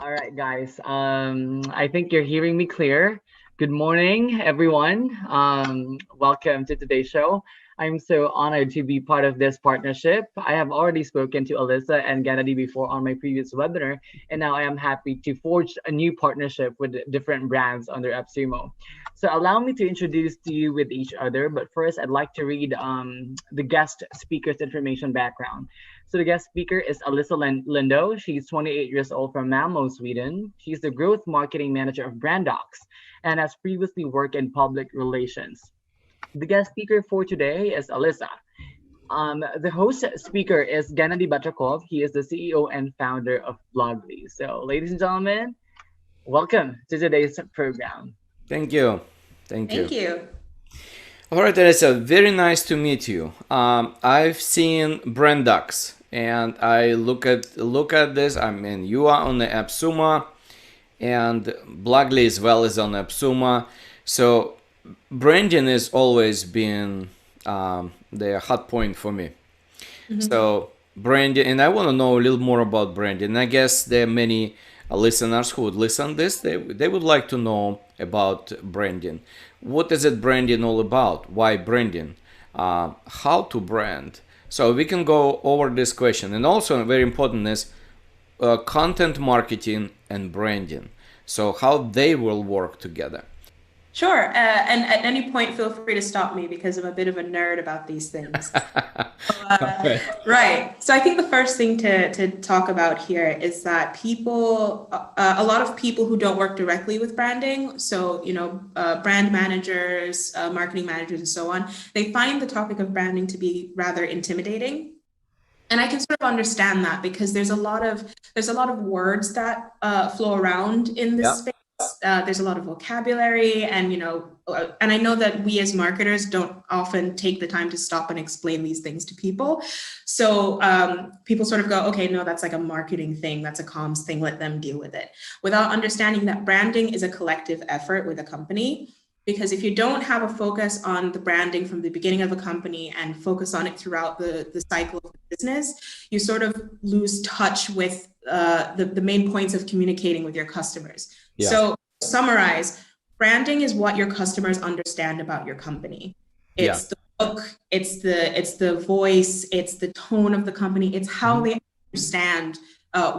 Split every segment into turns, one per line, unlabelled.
All right, guys. I think you're hearing me clear. Good morning, everyone. Welcome to today's show. I'm so honored to be part of this partnership. I have already spoken to Alyssa and Gennady before on my previous webinar, and now I am happy to forge a new partnership with different brands under AppSumo. So allow me to introduce to you with each other, but first I'd like to read the guest speaker's information background. So the guest speaker is Allisa Lindo. She's 28 years old from Malmo, Sweden. She's the growth marketing manager of Brandbox and has previously worked in public relations. The guest speaker for today is Allisa. The host speaker is Gennady Batrakov. He is the CEO and founder of Blogly. So, ladies and gentlemen, welcome to today's program.
Thank you. Thank you.
Thank you.
All right, Teresa, very nice to meet you. I've seen Brandbox, and I look at this. I mean, you are on the AppSumo, and Blogly as well is on AppSumo. So branding has always been the hot point for me. So branding, and I want to know a little more about branding. I guess there are many listeners who would listen this. They would like to know about branding. What is it branding all about? Why branding? How to brand? So we can go over this question. And also very important is content marketing and branding. So how they will work together.
Sure. And at any point, feel free to stop me because I'm a bit of a nerd about these things.
Okay.
Right. So I think the first thing to talk about here is that people, a lot of people who don't work directly with branding, so, brand managers, marketing managers, and so on, they find the topic of branding to be rather intimidating. And I can sort of understand that because there's a lot of words that flow around in this space. There's a lot of vocabulary, and and I know that we as marketers don't often take the time to stop and explain these things to people. So people sort of go, okay, no, that's like a marketing thing, that's a comms thing, let them deal with it, without understanding that branding is a collective effort with a company. Because if you don't have a focus on the branding from the beginning of a company and focus on it throughout the cycle of the business, you sort of lose touch with the main points of communicating with your customers.
Yeah.
So to summarize, branding is what your customers understand about your company. It's the look, it's the voice, it's the tone of the company, it's how they understand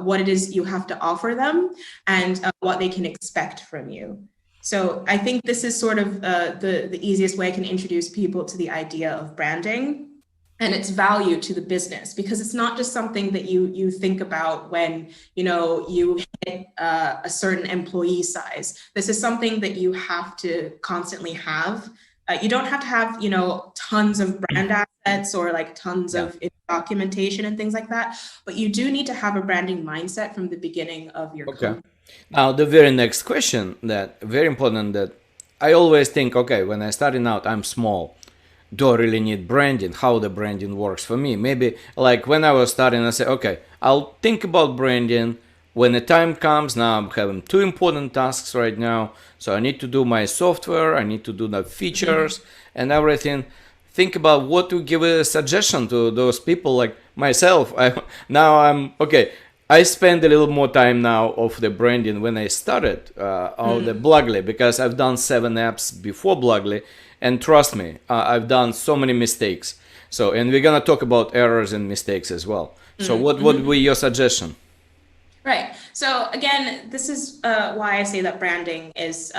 what it is you have to offer them and what they can expect from you. So I think this is sort of the easiest way I can introduce people to the idea of branding and its value to the business, because it's not just something that you think about when you hit a certain employee size. This is something that you have to constantly have. You don't have to have tons of brand assets or like tons of documentation and things like that, but you do need to have a branding mindset from the beginning of your company.
Now, the very next question that very important that I always think, okay, when I starting out, I'm small. Do I really need branding? How the branding works for me? Maybe like when I was starting, I said, okay, I'll think about branding when the time comes. Now I'm having two important tasks right now. So I need to do my software. I need to do the features and everything. Think about what to give a suggestion to those people like myself. I spend a little more time now of the branding when I started on the Blogly, because I've done 7 apps before Blogly, and trust me, I've done so many mistakes. So, and we're gonna talk about errors and mistakes as well. So, what would be your suggestion?
Right. So again, this is why I say that branding is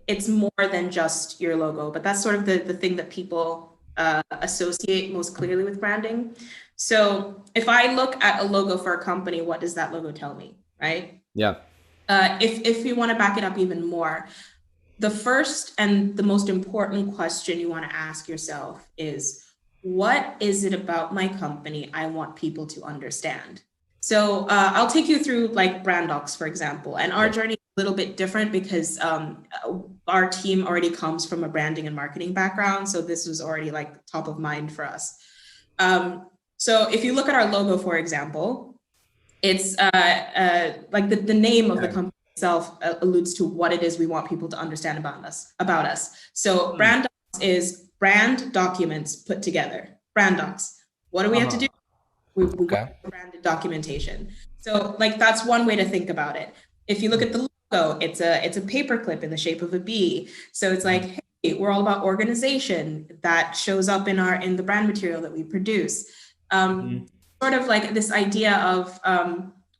it's more than just your logo, but that's sort of the thing that people associate most clearly with branding. So if I look at a logo for a company, what does that logo tell me, right?
Yeah.
If you want to back it up even more, the first and the most important question you want to ask yourself is, what is it about my company I want people to understand? So I'll take you through like Brandbox, for example, and our journey is a little bit different because our team already comes from a branding and marketing background. So this was already like top of mind for us. So if you look at our logo, for example, it's like the name of the company itself alludes to what it is we want people to understand about us. So Brandbox is brand documents put together. Brandbox. What do we have to do? We work
Okay.
with branded documentation. So like that's one way to think about it. If you look at the logo, it's a paperclip in the shape of a bee. So it's like, hey, we're all about organization. That shows up in the brand material that we produce. Sort of like this idea of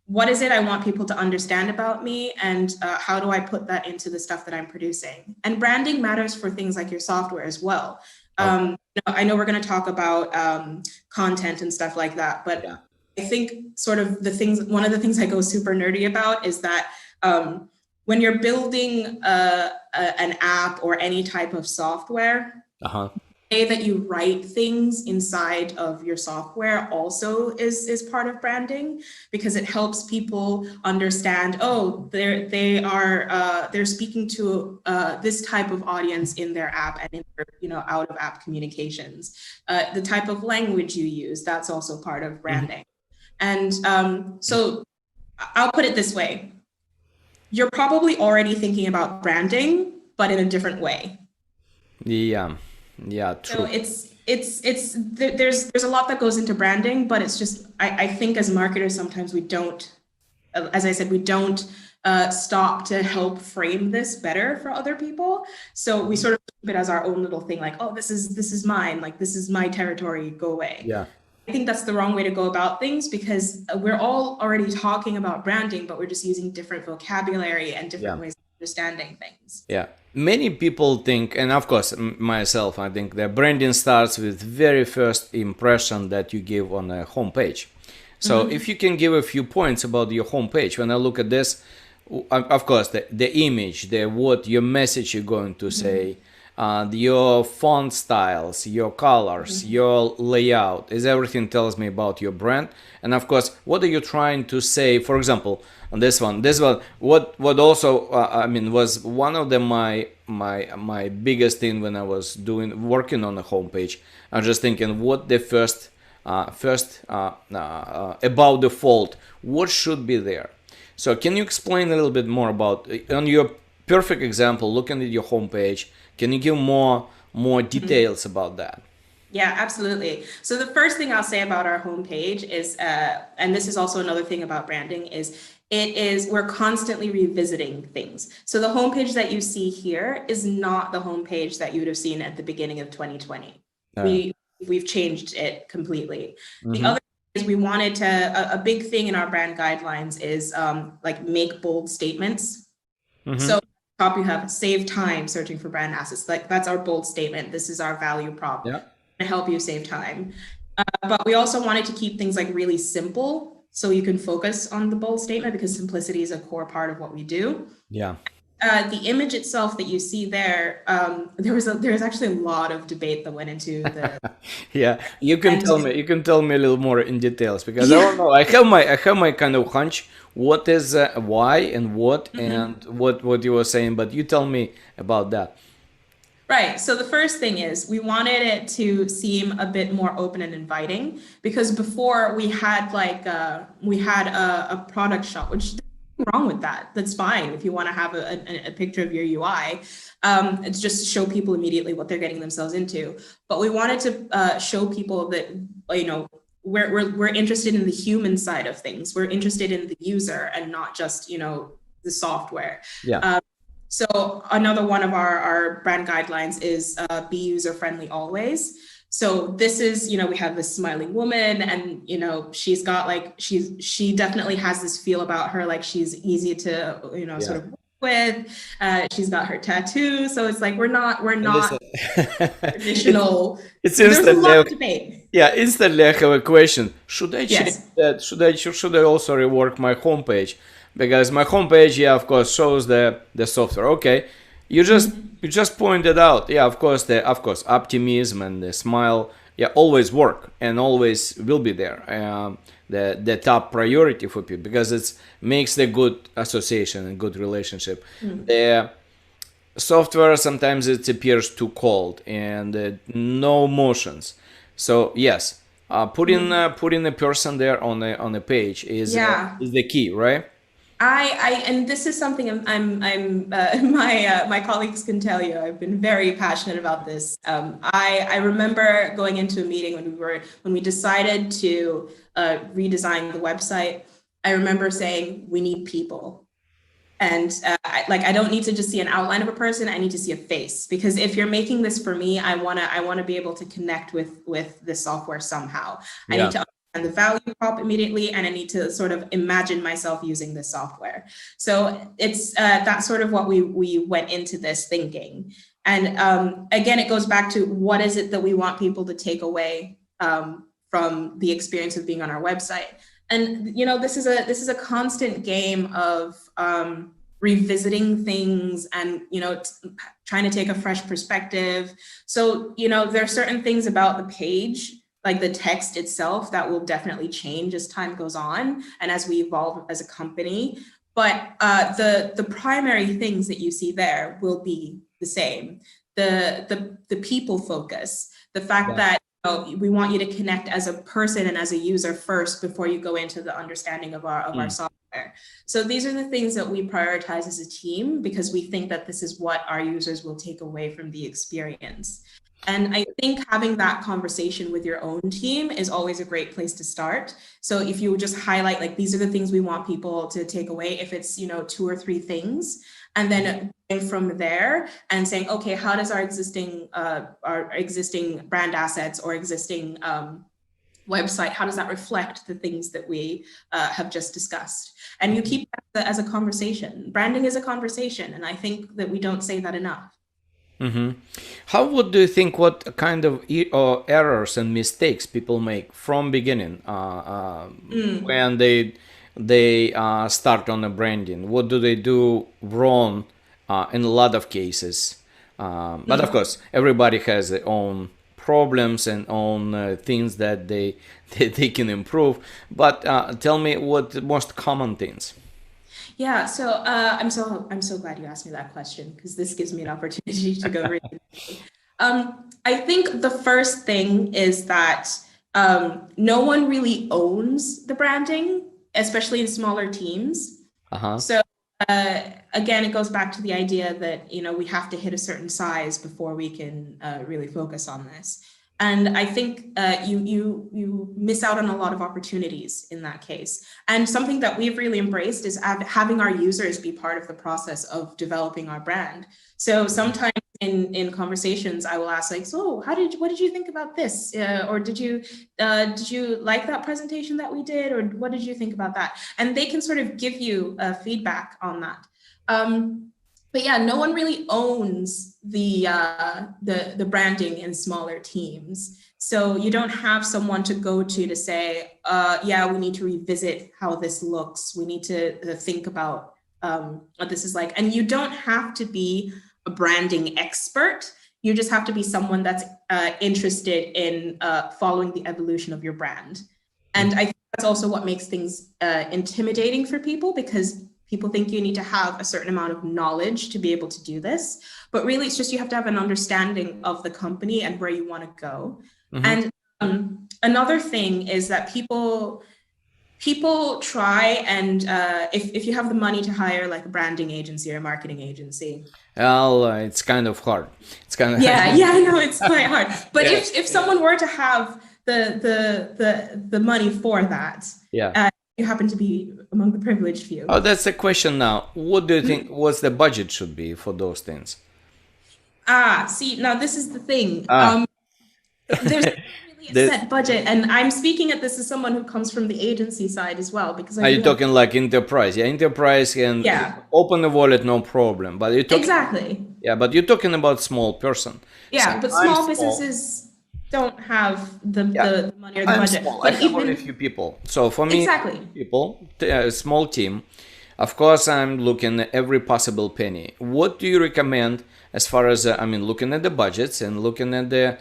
what is it I want people to understand about me, and how do I put that into the stuff that I'm producing? And branding matters for things like your software as well. I know we're going to talk about content and stuff like that, but
Yeah.
I think sort of one of the things I go super nerdy about is that when you're building an app or any type of software, the way that you write things inside of your software also is part of branding, because it helps people understand, oh, they're speaking to this type of audience in their app and in their, out of app communications. The type of language you use, that's also part of branding. And so I'll put it this way. You're probably already thinking about branding, but in a different way.
Yeah. Yeah, true.
So there's a lot that goes into branding, but it's just, I think as marketers, sometimes we don't, as I said, we don't stop to help frame this better for other people. So we sort of keep it as our own little thing, like, oh, this is mine, like this is my territory, go away.
Yeah.
I think that's the wrong way to go about things, because we're all already talking about branding, but we're just using different vocabulary and different ways of understanding things.
Yeah. Many people think, and of course myself, I think that branding starts with very first impression that you give on a homepage. So if you can give a few points about your homepage, when I look at this, of course, the image, what your message you're going to say, your font styles, your colors, your layout, is everything tells me about your brand. And of course, what are you trying to say? For example, on this one, what also was one of my biggest thing when I was working on a homepage. I was just thinking, what the first about the fold, what should be there? So can you explain a little bit more about, on your perfect example, looking at your homepage, can you give more details about that?
Yeah, absolutely. So the first thing I'll say about our homepage is, and this is also another thing about branding, we're constantly revisiting things. So the homepage that you see here is not the homepage that you would have seen at the beginning of 2020. We've changed it completely. The other is we wanted to, a big thing in our brand guidelines is like make bold statements. So top you have save time searching for brand assets. Like that's our bold statement. This is our value prop to help you save time. But we also wanted to keep things like really simple, so you can focus on the bold statement, because simplicity is a core part of what we do.
Yeah.
The image itself that you see there, there's actually a lot of debate that went into the.
Yeah, you can tell me a little more in details, because I don't know. I have my kind of hunch. What is why and what and what you were saying, but you tell me about that.
Right. So the first thing is we wanted it to seem a bit more open and inviting, because before we had a product shop, which wrong with that. That's fine if you want to have a picture of your UI. It's just to show people immediately what they're getting themselves into. But we wanted to show people that, we're interested in the human side of things. We're interested in the user and not just, the software.
Yeah.
So another one of our brand guidelines is be user friendly always. So this is, we have this smiling woman, and, she's got she definitely has this feel about her, like she's easy to, sort of work with. She's got her tattoo. So it's like, we're not traditional.
It's
There's a lot of debate.
Yeah, instantly I have a question. Should I change that? Should I also rework my homepage? Because my homepage, of course, shows the software. Okay. You just pointed out, of course, optimism and the smile, always work and always will be there. The top priority for people, because it makes the good association and good relationship. The software, sometimes it appears too cold and no emotions. So yes, putting a person there on a page is the key, right?
And this is something my colleagues can tell you. I've been very passionate about this. I remember going into a meeting when we decided to redesign the website. I remember saying we need people, and I don't need to just see an outline of a person. I need to see a face, because if you're making this for me, I wanna be able to connect with the software somehow. I need to and the value prop immediately, and I need to sort of imagine myself using this software. So it's that's sort of what we went into this thinking. And again, it goes back to what is it that we want people to take away from the experience of being on our website. And this is a constant game of revisiting things and trying to take a fresh perspective. So there are certain things about the page, like the text itself, that will definitely change as time goes on and as we evolve as a company. But the primary things that you see there will be the same. The people focus, the fact that we want you to connect as a person and as a user first before you go into the understanding of our software. So these are the things that we prioritize as a team, because we think that this is what our users will take away from the experience. And I think having that conversation with your own team is always a great place to start. So if you just highlight, like, these are the things we want people to take away, if it's 2 or 3 things, and then going from there and saying, okay, how does our existing brand assets or existing website, how does that reflect the things that we have just discussed? And you keep that as a conversation. Branding is a conversation, and I think that we don't say that enough.
How would do you think, what kind of errors and mistakes people make from beginning when they start on a branding? What do they do wrong in a lot of cases? But of course, everybody has their own problems and own things that they can improve. But tell me, what the most common things?
Yeah, so I'm so glad you asked me that question, because this gives me an opportunity to go really deeply. I think the first thing is that no one really owns the branding, especially in smaller teams. So again, it goes back to the idea that we have to hit a certain size before we can really focus on this. And I think you miss out on a lot of opportunities in that case. And something that we've really embraced is having our users be part of the process of developing our brand. So sometimes in conversations, I will ask, like, so what did you think about this? Or did you like that presentation that we did? Or what did you think about that? And they can sort of give you feedback on that. But yeah, no one really owns the branding in smaller teams. So you don't have someone to go to say, yeah, we need to revisit how this looks. We need to think about what this is like. And you don't have to be a branding expert. You just have to be someone that's interested in following the evolution of your brand. And I think that's also what makes things intimidating for people, because people think you need to have a certain amount of knowledge to be able to do this. But really, it's just you have to have an understanding of the company and where you want to go. And another thing is that people try, and if you have the money to hire like a branding agency or a marketing agency.
Well, it's kind of hard. It's kind of
yeah, I know, it's quite hard. But if someone were to have the money for that, you happen to be among the privileged few.
Oh, that's the question now. What do you think? What's the budget should be for those things?
See, now this is the thing. There's really a set budget, and I'm speaking at this as someone who comes from the agency side as well, because
are you talking like enterprise? Yeah, enterprise can open a wallet, no problem. But you're talking,
exactly.
Yeah, but you're talking about small person.
Yeah, but small businesses don't have the money or the budget.
Small. But I have only a few people. So for me, a small team, of course, I'm looking at every possible penny. What do you recommend as far as, looking at the budgets and looking at the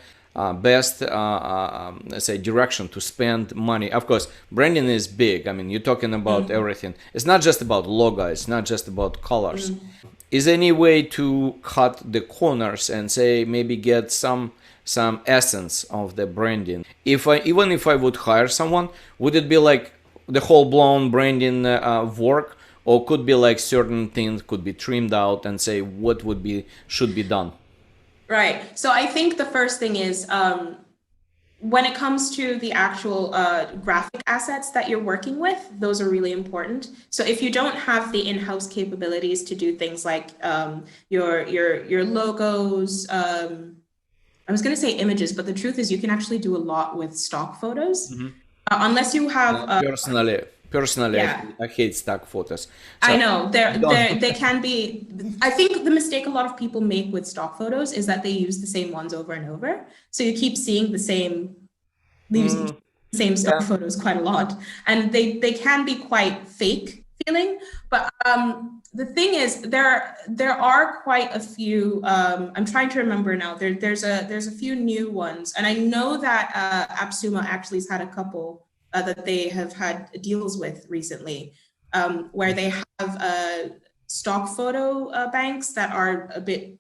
best, let's say, direction to spend money? Of course, branding is big. You're talking about everything. It's not just about logo. It's not just about colors. Is there any way to cut the corners and say, maybe get some essence of the branding? Even if I would hire someone, would it be like the whole blown branding work, or could be like certain things could be trimmed out and say what should be done?
Right. So I think the first thing is when it comes to the actual graphic assets that you're working with, those are really important. So if you don't have the in-house capabilities to do things like your logos, I was going to say images, but the truth is you can actually do a lot with stock photos. Unless you have
personally,
yeah.
I hate stock photos. So
I know they can be. I think the mistake a lot of people make with stock photos is that they use the same ones over and over. So you keep seeing the same stock photos quite a lot, and they can be quite fake feeling. But the thing is, there are quite a few. I'm trying to remember now. There's a few new ones, and I know that AppSumo actually has had a couple that they have had deals with recently, where they have stock photo banks that are a bit,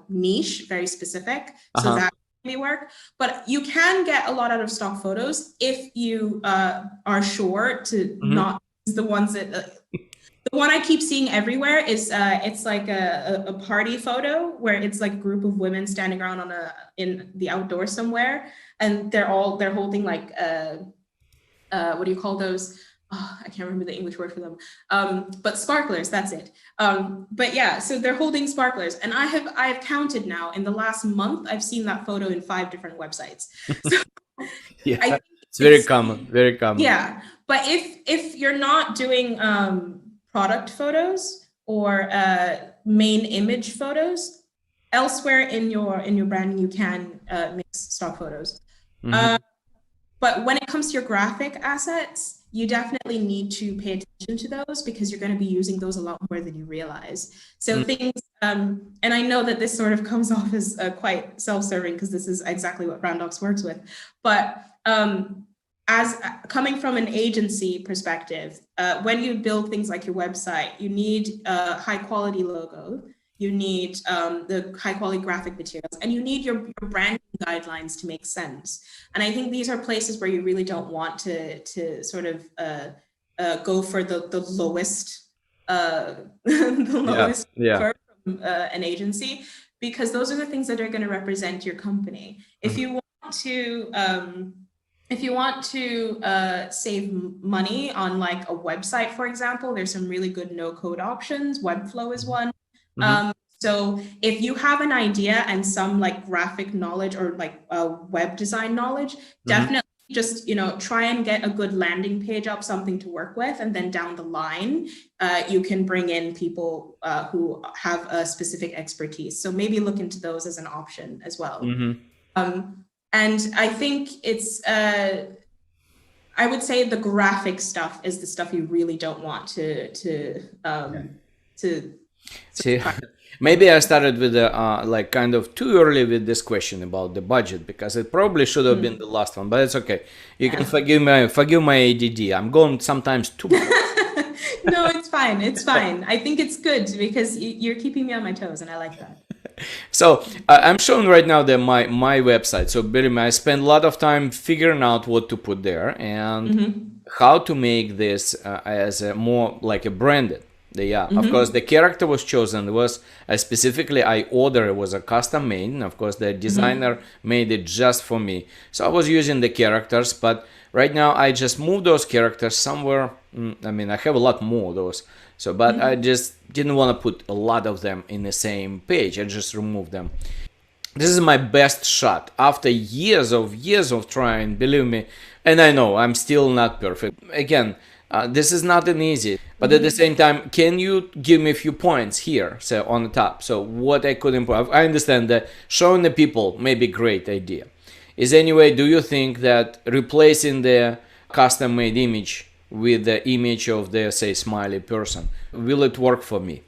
niche, very specific. So that may work, but you can get a lot out of stock photos if you are sure to not use the ones that. The one I keep seeing everywhere is it's like a party photo where it's like a group of women standing around in the outdoors somewhere, and they're holding like what do you call those? Oh, I can't remember the English word for them. But sparklers, that's it. But yeah, so they're holding sparklers, and I have counted now in the last month. I've seen that photo in 5 different websites. So
yeah, it's very common. Very common.
Yeah, but if you're not doing product photos or main image photos, elsewhere in your branding you can mix stock photos. But when it comes to your graphic assets, you definitely need to pay attention to those because you're going to be using those a lot more than you realize. So things, and I know that this sort of comes off as quite self-serving because this is exactly what Brandbox works with. But as coming from an agency perspective, when you build things like your website, you need a high quality logo. You need the high quality graphic materials, and you need your branding guidelines to make sense. And I think these are places where you really don't want to sort of go for the lowest from an agency, because those are the things that are going to represent your company. If you want to save money on like a website, for example, there's some really good no-code options. Webflow is one. So if you have an idea and some like graphic knowledge or like web design knowledge, definitely just, try and get a good landing page up, something to work with. And then down the line, you can bring in people who have a specific expertise. So maybe look into those as an option as well. And I think it's, I would say the graphic stuff is the stuff you really don't want to
See, maybe I started with like kind of too early with this question about the budget, because it probably should have been the last one, but it's okay. You can forgive my ADD. I'm going sometimes too much.
No, it's fine. It's fine. I think it's good because you're keeping me on my toes, and I like that.
So I'm showing right now my website. So believe me, I spend a lot of time figuring out what to put there and how to make this as a more like a branded. Of course, the character was chosen was specifically I ordered, it was a custom made, and of course the designer made it just for me. So I was using the characters, but right now I just moved those characters somewhere. I mean, I have a lot more of those. So, but I just didn't want to put a lot of them in the same page. I just removed them. This is my best shot after years of trying, believe me. And I know I'm still not perfect. Again, this is not an easy, but at the same time, can you give me a few points here, so on the top? So what I could improve? I understand that showing the people may be a great idea. Is anyway, do you think that replacing the custom made image with the image of the, say, smiley person, will it work for me?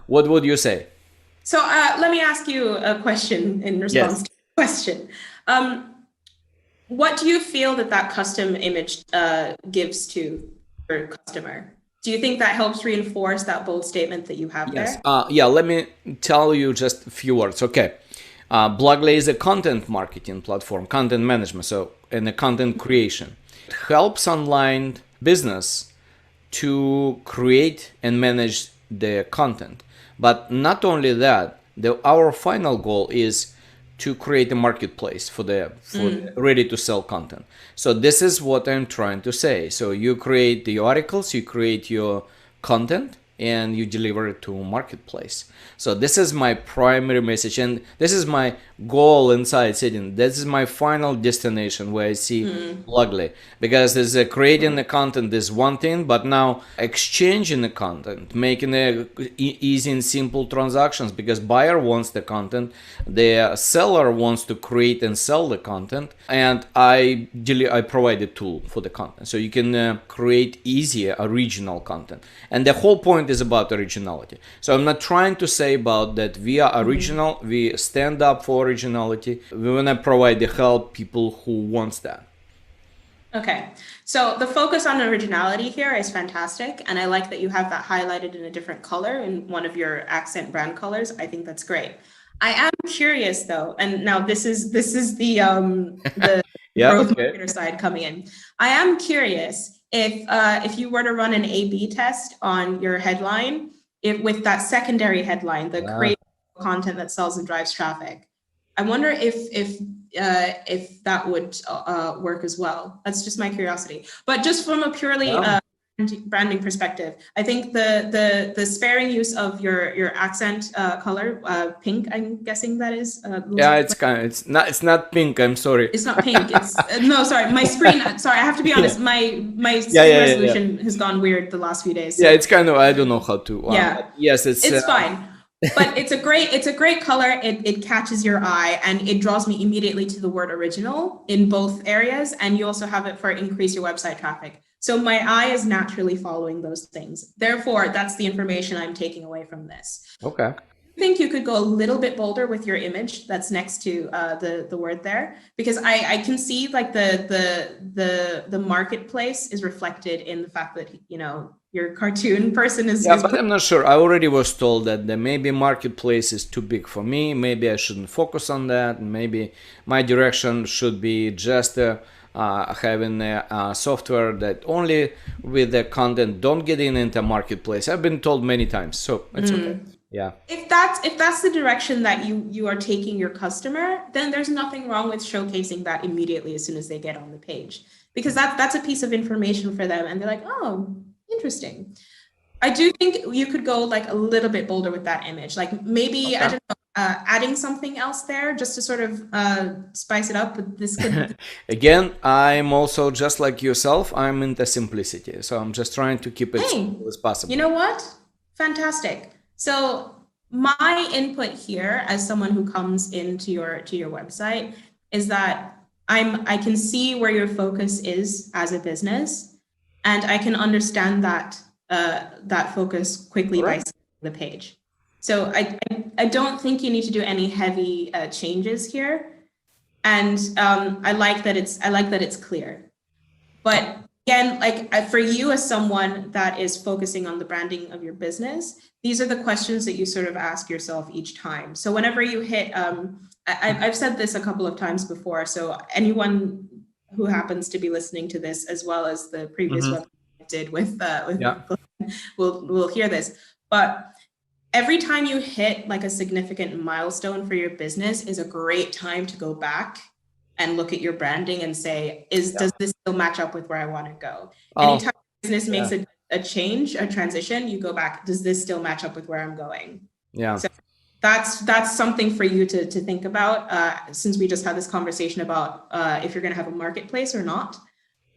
What would you say?
So let me ask you a question in response to the question. What do you feel that custom image gives to your customer? Do you think that helps reinforce that bold statement that you have there?
Yeah, let me tell you just a few words. Okay. Bloggly is a content marketing platform, content management, so and a content creation. It helps online business to create and manage the content. But not only that, our final goal is to create a marketplace for the ready to sell content. So this is what I'm trying to say. So you create the articles, you create your content, and you deliver it to marketplace. So this is my primary message, and this is my goal inside sitting. This is my final destination where I see Lugly, because there's creating the content is one thing, but now exchanging the content, making easy and simple transactions, because buyer wants the content, the seller wants to create and sell the content, and I provide a tool for the content, so you can create easier original content. And the whole point is about originality. So I'm not trying to say about that we are original, we stand up for originality. We want to provide the help people who wants that.
Okay, so the focus on originality here is fantastic, and I like that you have that highlighted in a different color in one of your accent brand colors. I think that's great. I am curious though, and now this is the growth marketer side coming in. I am curious if you were to run an A/B test on your headline, with that secondary headline, the create content that sells and drives traffic. I wonder if that would work as well. That's just my curiosity. But just from a purely branding perspective, I think the sparing use of your accent color, pink, I'm guessing that is.
It's not pink. I'm sorry.
It's not pink. It's no, sorry. My screen. Sorry, I have to be honest. My screen resolution has gone weird the last few days. So.
Yeah, it's kind of, I don't know how to. Yes,
it's fine. But it's a great color. It catches your eye, and it draws me immediately to the word original in both areas. And you also have it for increase your website traffic. So my eye is naturally following those things. Therefore, that's the information I'm taking away from this.
Okay.
I think you could go a little bit bolder with your image that's next to the word there, because I can see like the marketplace is reflected in the fact that, you know, your cartoon person is.
Yeah, but I'm not sure. I already was told that maybe marketplace is too big for me. Maybe I shouldn't focus on that. Maybe my direction should be just having a software that only with the content, don't get into marketplace. I've been told many times, so it's okay. Yeah.
If that's the direction that you are taking your customer, then there's nothing wrong with showcasing that immediately as soon as they get on the page, because that's a piece of information for them, and they're like, oh, interesting. I do think you could go like a little bit bolder with that image, like maybe I don't know, adding something else there just to sort of spice it up. But this could
again, I'm also just like yourself. I'm into simplicity, so I'm just trying to keep it as simple as possible.
You know what? Fantastic. So my input here, as someone who comes into your website, is that I can see where your focus is as a business, and I can understand that focus quickly by seeing the page. So I don't think you need to do any heavy changes here, and I like that it's clear. But again, like for you as someone that is focusing on the branding of your business, these are the questions that you sort of ask yourself each time. So whenever you hit, I've said this a couple of times before, so anyone who happens to be listening to this, as well as the previous website I did with will hear this. But every time you hit like a significant milestone for your business is a great time to go back and look at your branding and say, does this still match up with where I want to go? Anytime business makes a change, a transition, you go back, does this still match up with where I'm going?
Yeah.
So that's something for you to think about, since we just had this conversation about if you're going to have a marketplace or not.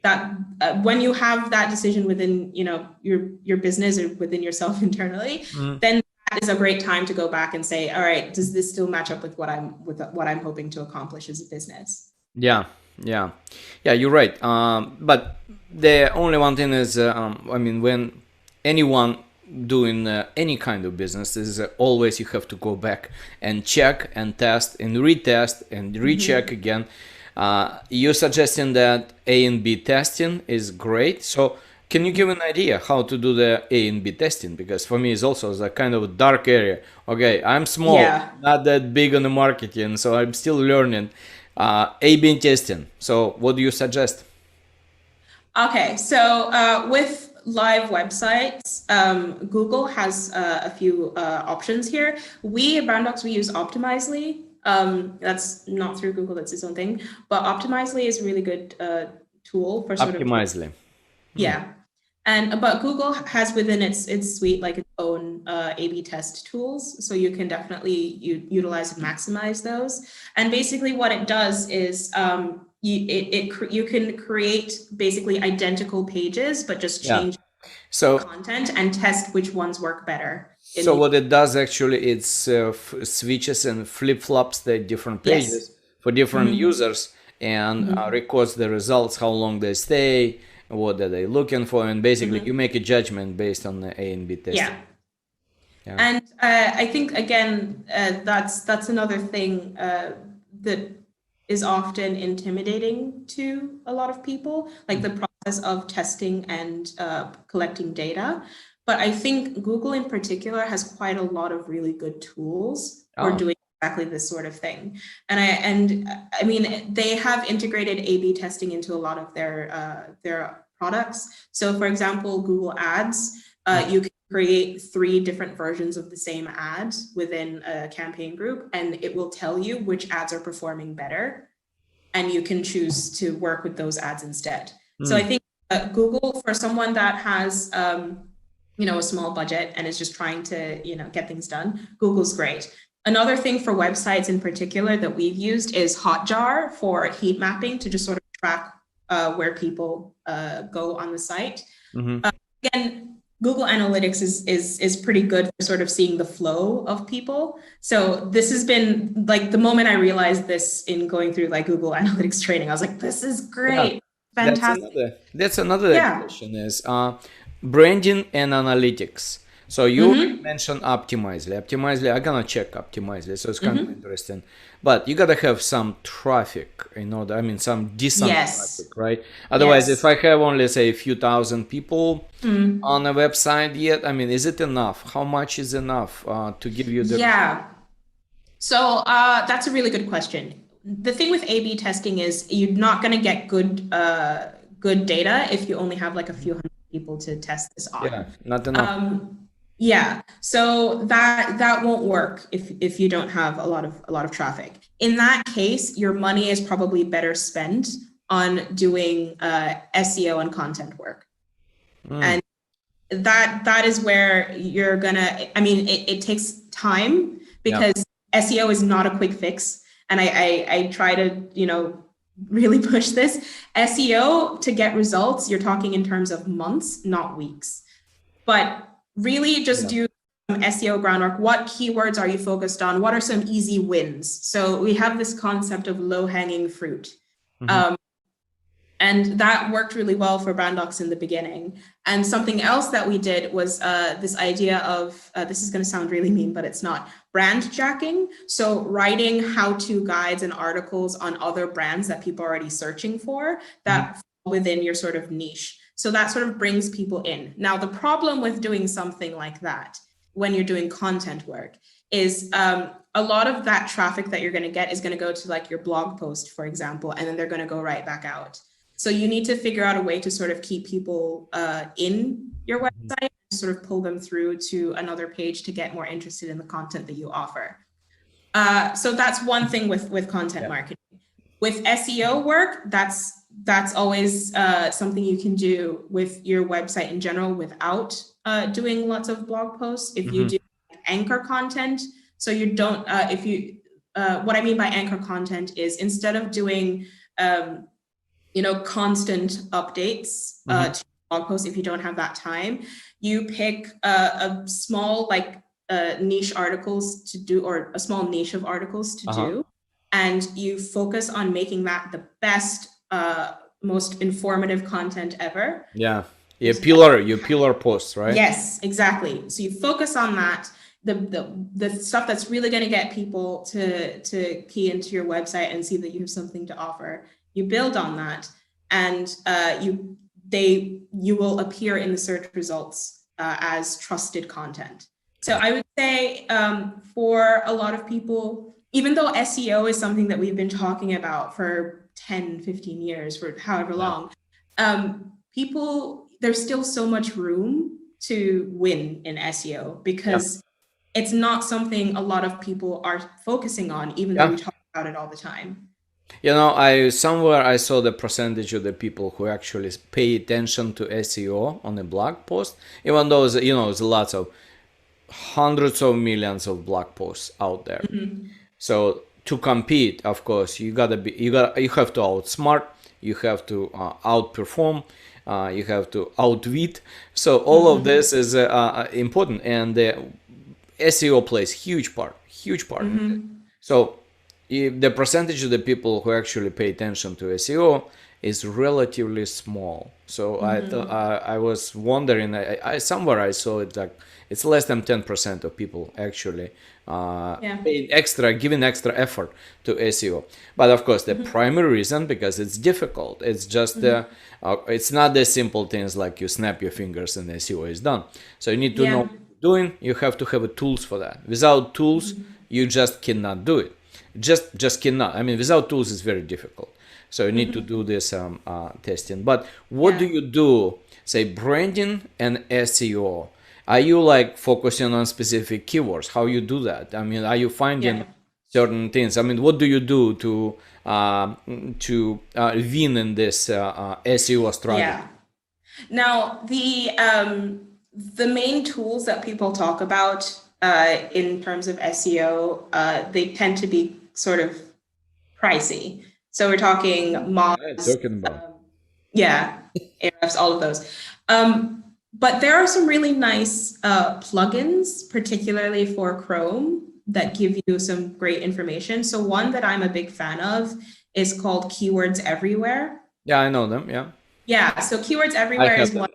That when you have that decision within, you know, your business or within yourself internally, then that is a great time to go back and say, all right, does this still match up with what I'm hoping to accomplish as a business?
Yeah, you're right. But the only one thing is, I mean, when anyone doing any kind of business, is always you have to go back and check and test and retest and recheck again. You're suggesting that A and B testing is great. So can you give an idea how to do the A and B testing? Because for me, it's also a kind of a dark area. Okay, I'm small, not that big on the marketing, so I'm still learning. A/B testing. So what do you suggest?
Okay, so with live websites, Google has a few options here. We at Brandbox, we use Optimizely. That's not through Google, that's its own thing. But Optimizely is a really good tool for sort of
Optimizely.
yeah. But Google has within its suite like its own A/B test tools, so you can definitely utilize and maximize those. And basically, what it does is you can create basically identical pages, but just
Yeah.
change
So
content and test which ones work better.
so what it does actually, it's switches and flip-flops the different pages
Yes.
for different users and records the results, how long they stay, what are they looking for, and basically you make a judgment based on the A and B testing.
Yeah. And I think again that's another thing that is often intimidating to a lot of people, like the process of testing and collecting data. But I think Google in particular has quite a lot of really good tools for doing exactly this sort of thing. And I mean, they have integrated A/B testing into a lot of their products. So for example, Google Ads, you can create 3 different versions of the same ad within a campaign group, and it will tell you which ads are performing better, and you can choose to work with those ads instead. So I think Google, for someone that has a small budget and is just trying to get things done, Google's great. Another thing for websites in particular that we've used is Hotjar for heat mapping to just sort of track where people go on the site. Again, Google Analytics is pretty good for sort of seeing the flow of people. So this has been like the moment I realized this in going through like Google Analytics training, I was like, this is great. Fantastic.
That's another question is branding and analytics. So you mentioned Optimizely. Optimizely, I'm gonna check Optimizely, so it's kind of interesting. But you gotta have some traffic in order, I mean, some decent traffic, right? Otherwise, if I have only say a few thousand people on a website yet, I mean, is it enough? How much is enough to give you the
So that's a really good question. The thing with A/B testing is you're not going to get good data if you only have like a few hundred people to test this on.
Yeah, not enough.
So that won't work if you don't have a lot of traffic. In that case, your money is probably better spent on doing SEO and content work. And that is where you're gonna, I mean, it takes time because SEO is not a quick fix. And I try to, really push this. SEO to get results, you're talking in terms of months, not weeks. But really just do some SEO groundwork. What keywords are you focused on? What are some easy wins? So we have this concept of low-hanging fruit. And that worked really well for Brandbox in the beginning. And something else that we did was this idea of, this is going to sound really mean, but it's not, brand jacking. So writing how-to guides and articles on other brands that people are already searching for that fall within your sort of niche. So that sort of brings people in. Now, the problem with doing something like that when you're doing content work is a lot of that traffic that you're going to get is going to go to like your blog post, for example, and then they're going to go right back out. So you need to figure out a way to sort of keep people in your website, and sort of pull them through to another page to get more interested in the content that you offer. So that's one thing with content marketing. With SEO work, that's always something you can do with your website in general without doing lots of blog posts. If you do anchor content, so you don't, what I mean by anchor content is instead of doing, constant updates to blog posts, if you don't have that time, you pick a small niche articles to do, or a small niche of articles to do, and you focus on making that the best, most informative content ever.
Yeah, your pillar posts, right?
Yes, exactly. So you focus on that, the stuff that's really going to get people to key into your website and see that you have something to offer. You build on that, and you will appear in the search results as trusted content. So I would say for a lot of people, even though SEO is something that we've been talking about for 10, 15 years, for however long, people there's still so much room to win in SEO because it's not something a lot of people are focusing on, even though we talk about it all the time.
You know, I somewhere I saw the percentage of the people who actually pay attention to SEO on a blog post, even though there's lots of hundreds of millions of blog posts out there. So to compete, of course, you have to outsmart, you have to outperform, you have to outwit. So all of this is important, and the SEO plays huge part. So if the percentage of the people who actually pay attention to SEO is relatively small. So I was wondering, I somewhere I saw it like it's less than 10% of people actually giving extra effort to SEO. But of course, the primary reason, because it's difficult, it's just it's not the simple things like you snap your fingers and SEO is done. So you need to know what you're doing. You have to have tools for that. Without tools, you just cannot do it. Just cannot. I mean, without tools, it's very difficult. So you need to do this testing. But what do you do, say, branding and SEO? Are you like focusing on specific keywords? How you do that? I mean, are you finding certain things? I mean, what do you do to win in this SEO strategy?
Yeah. Now, the main tools that people talk about in terms of SEO, they tend to be sort of pricey. So we're talking mods, Ahrefs, all of those. But there are some really nice plugins, particularly for Chrome, that give you some great information. So one that I'm a big fan of is called Keywords Everywhere.
Yeah, I know them.
Yeah. So Keywords Everywhere is one.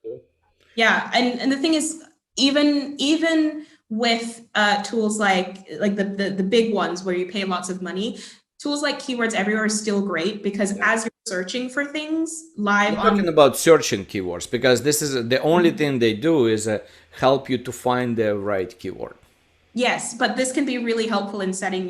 Yeah, and the thing is, even with tools like the big ones where you pay lots of money, tools like Keywords Everywhere are still great because as you're searching for things live,
I'm talking about searching keywords, because this is the only thing they do is help you to find the right keyword.
Yes, but this can be really helpful in setting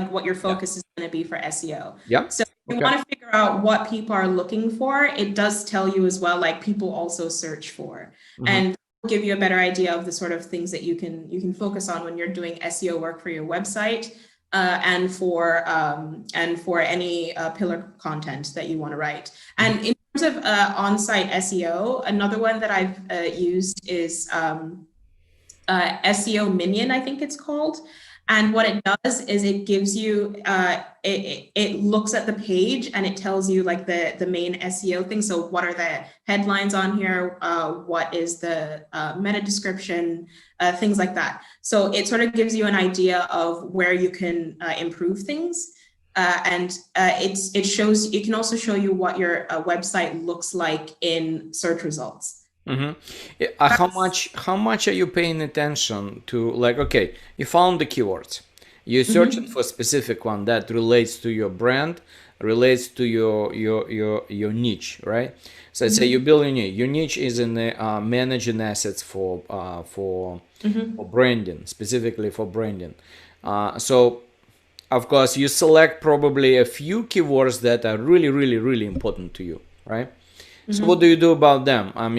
what your focus is going to be for SEO.
Yeah.
So if you want to figure out what people are looking for, it does tell you as well, like people also search for, and give you a better idea of the sort of things that you can focus on when you're doing SEO work for your website. And for any pillar content that you want to write. And in terms of on-site SEO, another one that I've used is Seo Minion, I think it's called. And what it does is it gives you, it looks at the page and it tells you like the main SEO thing. So what are the headlines on here? What is the meta description? Things like that. So it sort of gives you an idea of where you can improve things. And it can also show you what your website looks like in search results.
How much are you paying attention to, like, okay, you found the keywords, you're searching for a specific one that relates to your brand, relates to your niche, right? So let's say you build a niche. Your niche is in managing assets for branding, specifically for branding. So of course you select probably a few keywords that are really, really, really important to you, right? So what do you do about them? I'm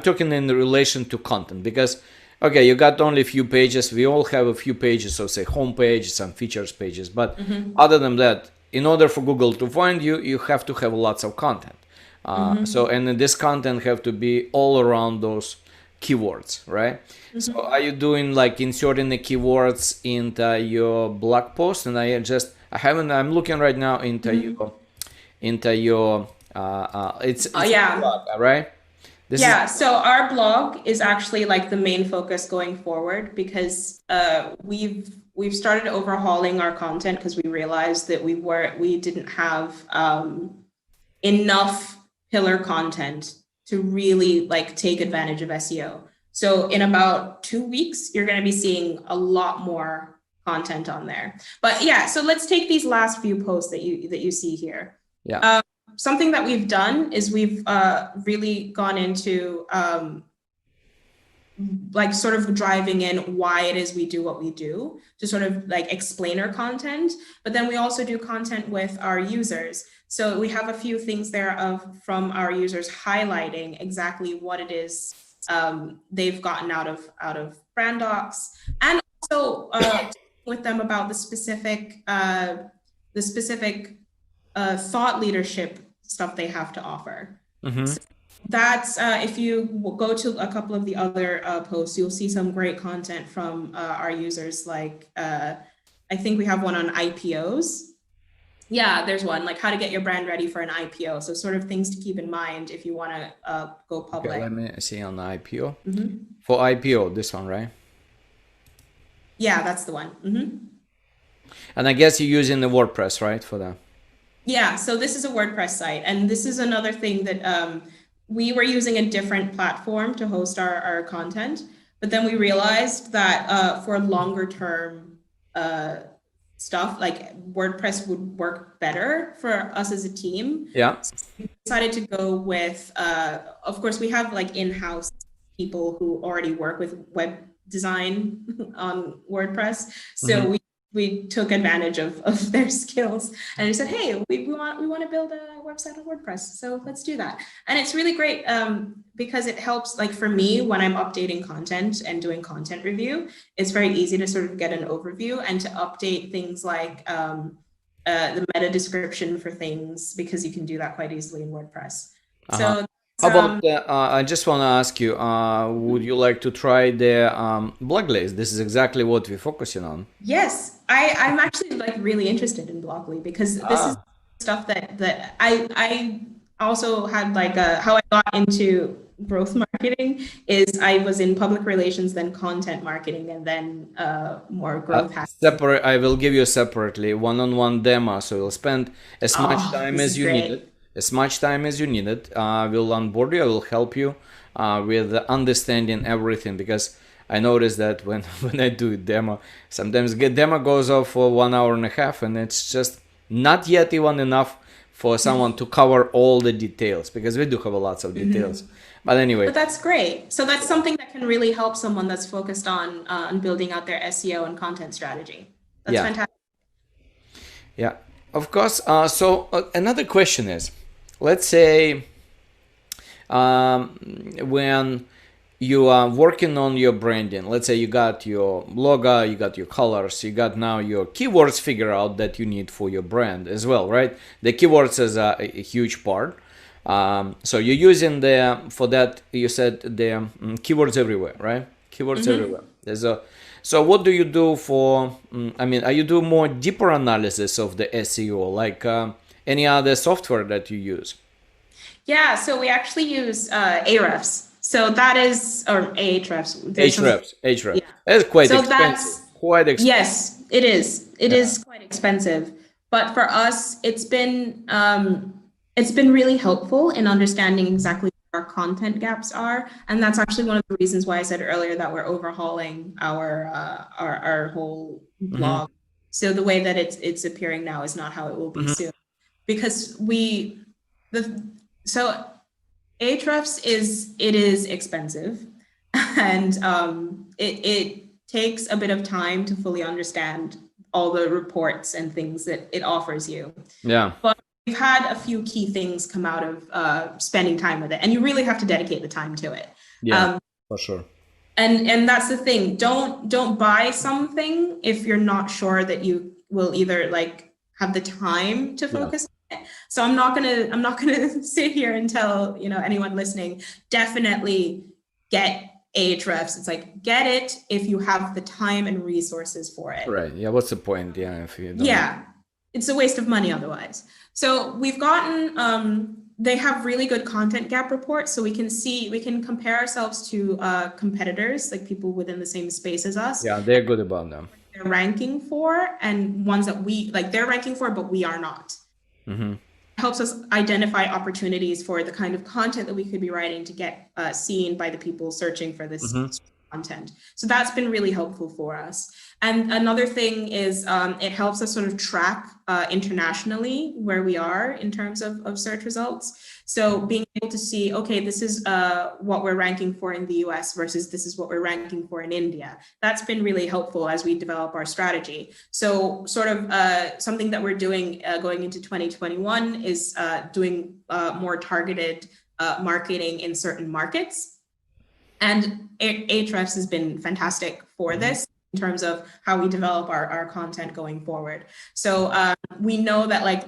talking in relation to content, because okay, you got only a few pages. We all have a few pages, so say home page, some features pages. But other than that, in order for Google to find you, you have to have lots of content. So, and then this content have to be all around those keywords, right? So are you doing like inserting the keywords into your blog post? And I'm looking right now into your it's blog, right?
So our blog is actually like the main focus going forward, because we've started overhauling our content because we realized that we didn't have enough pillar content to really like take advantage of SEO. So in about 2 weeks, you're going to be seeing a lot more content on there. But yeah, so let's take these last few posts that you see here.
Yeah.
Something that we've done is we've really gone into like sort of driving in why it is we do what we do, to sort of like explain our content. But then we also do content with our users. So we have a few things there from our users highlighting exactly what it is they've gotten out of Brandbox, and also with them about the specific thought leadership stuff they have to offer. So that's if you go to a couple of the other posts, you'll see some great content from our users. Like I think we have one on IPOs. Yeah, there's one like how to get your brand ready for an IPO. So sort of things to keep in mind if you want to go public.
Okay, let me see on the IPO. For IPO, this one, right?
Yeah, that's the one.
And I guess you're using the WordPress, right, for that?
Yeah, so this is a WordPress site, and this is another thing that we were using a different platform to host our content, but then we realized that for longer term stuff, like WordPress would work better for us as a team.
Yeah.
So we decided to go with, of course, we have like in-house people who already work with web design on WordPress. So we took advantage of their skills, and we said, hey, we want to build a website on WordPress, so let's do that. And it's really great because it helps, like for me, when I'm updating content and doing content review, it's very easy to sort of get an overview and to update things like the meta description for things, because you can do that quite easily in WordPress. So
how about I just want to ask you, would you like to try the blog list? This is exactly what we're focusing on.
Yes, I'm actually like really interested in Blockly, because this is stuff that I also had like how I got into growth marketing is I was in public relations, then content marketing, and then more growth hacking.
Separate. I will give you separately one-on-one demo, so you'll spend as much time as you need it. As much time as you need it. We'll onboard you. I will help you with understanding everything, because I noticed that when I do a demo, sometimes the demo goes off for 1 hour and a half, and it's just not yet even enough for someone to cover all the details, because we do have lots of details. But anyway.
But that's great. So that's something that can really help someone that's focused on building out their SEO and content strategy. That's fantastic.
Yeah, of course. So another question is, let's say when you are working on your branding, let's say you got your logo, you got your colors, you got now your keywords figured out that you need for your brand as well, right? The keywords is a huge part. So you're using for that, you said the keywords everywhere, right? Keywords everywhere. So what do you do for, are you do more deeper analysis of the SEO, like any other software that you use?
Yeah, so we actually use Ahrefs. So that is, or Ahrefs.
Ahrefs. Yeah. That's quite expensive.
Yes, it is. It is quite expensive. But for us, it's been really helpful in understanding exactly what our content gaps are. And that's actually one of the reasons why I said earlier that we're overhauling our whole blog. So the way that it's appearing now is not how it will be soon. Because so Ahrefs is expensive, and it takes a bit of time to fully understand all the reports and things that it offers you. Yeah. But we've had a few key things come out of spending time with it, and you really have to dedicate the time to it.
Yeah, for sure.
And that's the thing. Don't buy something if you're not sure that you will either like have the time to focus. So I'm not gonna sit here and tell anyone listening, definitely get Ahrefs. It's like, get it if you have the time and resources for it.
Right. Yeah. What's the point? Yeah. If you don't.
Yeah, it's a waste of money otherwise. So we've gotten they have really good content gap reports, so we can compare ourselves to competitors, like people within the same space as us.
Yeah, they're good about them.
They're ranking for, and ones that we like they're ranking for, but we are not. Helps us identify opportunities for the kind of content that we could be writing to get seen by the people searching for this content. So that's been really helpful for us. And another thing is it helps us sort of track internationally where we are in terms of search results. So being able to see, okay, this is what we're ranking for in the US versus this is what we're ranking for in India. That's been really helpful as we develop our strategy. So sort of something that we're doing going into 2021 is doing more targeted marketing in certain markets. And Ahrefs has been fantastic for this in terms of how we develop our content going forward. So we know that like